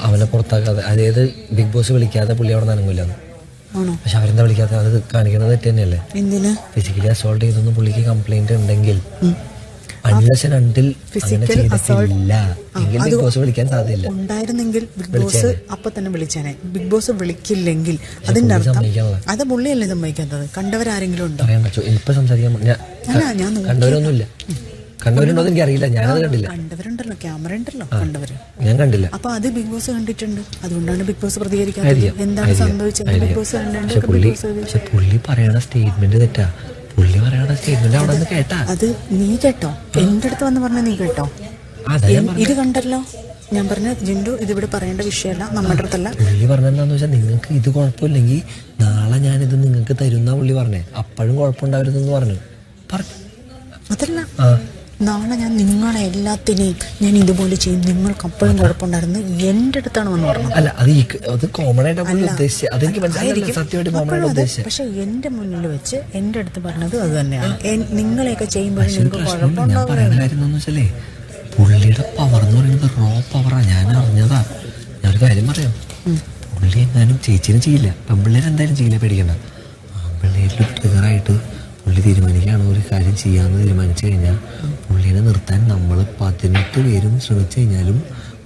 അവനെ പുറത്താക്കാതെ, അതായത് big boss വിളിക്കാതെ പുള്ളി അവിടെ നനങ്ങില്ല. പക്ഷെ അവരെന്താ വിളിക്കാതെ? അത് കാണിക്കുന്നത് തെറ്റ് തന്നെയല്ലേ? ഫിസിക്കലി അസോൾട്ട് ചെയ്തൊന്നും പുള്ളിക്ക് കംപ്ലൈന്റ് ഉണ്ടെങ്കിൽ ബിഗ് ബോസ് വിളിക്കാൻ സാധ്യതയില്ല. ഉണ്ടായിരുന്നെങ്കിൽ ബിഗ് ബോസ് അപ്പൊ തന്നെ വിളിച്ചേനെ. ബിഗ് ബോസ് വിളിക്കില്ലെങ്കിൽ അതിന്റെ അർത്ഥം അത് പുള്ളിയല്ലേ സമ്മതിക്കാത്തത്. കണ്ടവരാരെങ്കിലും ഉണ്ടോ? ഇപ്പൊ സംസാരിക്കാൻ കണ്ടവരൊന്നുമില്ല. കണ്ടവരുണ്ടോ എന്ന് എനിക്കറിയില്ല, ഞാനത് കണ്ടില്ല. കണ്ടവരുണ്ടല്ലോ, ക്യാമറ ഉണ്ടല്ലോ, കണ്ടവര്. ഞാൻ കണ്ടില്ല. അപ്പൊ അത് ബിഗ് ബോസ് കണ്ടിട്ടുണ്ട്, അതുകൊണ്ടാണ് ബിഗ് ബോസ് പ്രതികരിക്കാത്തത്. എന്താണ് സംഭവിച്ചത്? ബിഗ് ബോസ് പക്ഷെ പുള്ളി പറയണ സ്റ്റേറ്റ്മെന്റ് തെറ്റാ. പുള്ളി പറയണ സ്റ്റേറ്റ്മെന്റ് അവിടെ നിന്ന് കേട്ടാ. അത് നീ കേട്ടോ? എന്റെ അടുത്ത് വന്ന് പറഞ്ഞ നീ കേട്ടോ? ഇത് കണ്ടല്ലോ. ഞാൻ പറഞ്ഞ ജിൻഡു, ഇതിവിടെ പറയേണ്ട വിഷയമല്ല, നമ്മുടെ അടുത്തല്ല. പുള്ളി പറഞ്ഞെന്താന്ന് വെച്ചാൽ നിങ്ങൾക്ക് ഇത് കുഴപ്പമില്ലെങ്കിൽ നാളെ ഞാനിത് നിങ്ങൾക്ക് തരുന്ന പുള്ളി പറഞ്ഞേ. അപ്പോഴും കുഴപ്പമുണ്ടാവരുതെന്ന് പറഞ്ഞു. അതല്ല, നാളെ ഞാൻ നിങ്ങളെ എല്ലാത്തിനെയും ഞാൻ ഇതുപോലെ ചെയ്യും, നിങ്ങൾക്ക് അപ്പോഴും കുഴപ്പമുണ്ടായിരുന്നു എന്റെ അടുത്താണ് വന്ന് പറഞ്ഞത്. അല്ല, അത് കോമൺ ആയിട്ട് ഉദ്ദേശിച്ചത്. അതെനിക്ക് മനസ്സിലായി. പക്ഷെ എന്റെ മുന്നിൽ വെച്ച് എന്റെ അടുത്ത് പറഞ്ഞത് അത് തന്നെയാണ്. നിങ്ങളെയൊക്കെ ചെയ്യുമ്പോഴും നിങ്ങൾക്ക് കുഴപ്പമുണ്ടാവുക. പുള്ളിയുടെ പവർ എന്ന് പറയുന്നത് റോ പവറാ. ഞാൻ അറിഞ്ഞതാ. ഞാനൊരു കാര്യം പറയാം. പുള്ളി എങ്ങാനും ചേച്ചിനും ചെയ്യില്ല, പെൺപിള്ളേർ എന്തായാലും ചെയ്യില്ല, പേടിക്കണ്ട. ആൺപിള്ളേരിൽ ട്രിഗറായിട്ട് പുള്ളി തീരുമാനിക്കുകയാണ് ഒരു കാര്യം ചെയ്യാമെന്ന് തീരുമാനിച്ചു കഴിഞ്ഞാൽ പുള്ളിനെ നിർത്താൻ നമ്മൾ 18 പേരും ശ്രമിച്ചു കഴിഞ്ഞാലും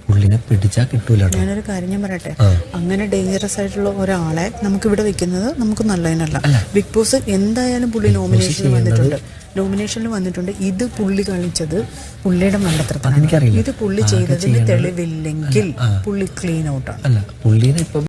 പുള്ളിനെ പിടിച്ചാൽ കിട്ടൂല. ഞാനൊരു കാര്യം ഞാൻ പറയട്ടെ, അങ്ങനെ ഡേഞ്ചറസ് ആയിട്ടുള്ള ഒരാളെ നമുക്ക് ഇവിടെ വെക്കുന്നത് നമുക്ക് നല്ലതിനല്ല. ബിഗ് ബോസ് എന്തായാലും പുള്ളി നോമിനേഷനിൽ വന്നിട്ടുണ്ട്. ഇത് പുള്ളി കളിച്ചത് പുള്ളിയുടെ മണ്ടത്തരത്താണ്. ഇത് പുള്ളി ചെയ്തതിന് തെളിവില്ലെങ്കിൽ പുള്ളി ക്ലീൻ ഔട്ടാണ്. അല്ല, പുള്ളിനെ ഇപ്പൊ